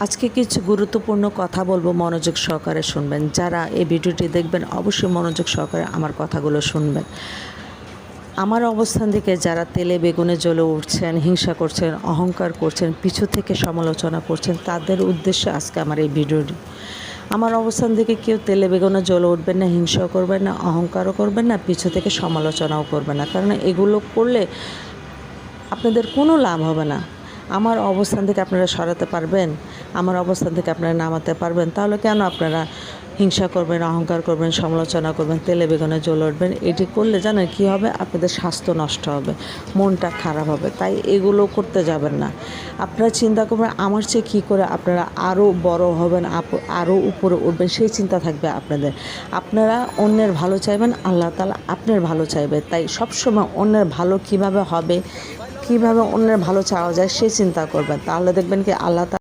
আজকে কিছু গুরুত্বপূর্ণ কথা বলবো, মনোযোগ সহকারে শুনবেন। যারা এই ভিডিওটি দেখবেন অবশ্যই মনোযোগ সহকারে আমার কথাগুলো শুনবেন। আমার অবস্থান থেকে যারা তেলে বেগুনে জ্বলে উঠছেন, হিংসা করছেন, অহংকার করছেন, পিছু থেকে সমালোচনা করছেন, তাদের উদ্দেশ্যে আজকে আমার এই ভিডিওটি। আমার অবস্থান থেকে কেউ তেলে বেগুনে জ্বলে উঠবেন না, হিংসাও করবেন না, অহংকারও করবেন না, পিছু থেকে সমালোচনাও করবেন না। কারণ এগুলো করলে আপনাদের কোনো লাভ হবে না। আমার অবস্থান থেকে আপনারা সরাতে পারবেন, আমার অবস্থান থেকে আপনারা নামাতে পারবেন, তাহলে কেন আপনারা হিংসা করবেন, অহংকার করবেন, সমালোচনা করবেন, তেলে বেগুনে জ্বলে উঠবেন? এটি করলে জানেন কী হবে? আপনাদের স্বাস্থ্য নষ্ট হবে, মনটা খারাপ হবে। তাই এগুলো করতে যাবেন না। আপনারা চিন্তা করবেন আমার চেয়ে কী করে আপনারা আরও বড় হবেন, আরও উপরে উঠবেন, সেই চিন্তা থাকবে আপনাদের। আপনারা অন্যের ভালো চাইবেন, আল্লাহ তাআলা আপনার ভালো চাইবে। তাই সবসময় অন্যের ভালো কীভাবে হবে, কীভাবে অন্যের ভালো চাওয়া যায় সে চিন্তা করবেন। তাহলে দেখবেন কি আল্লাহ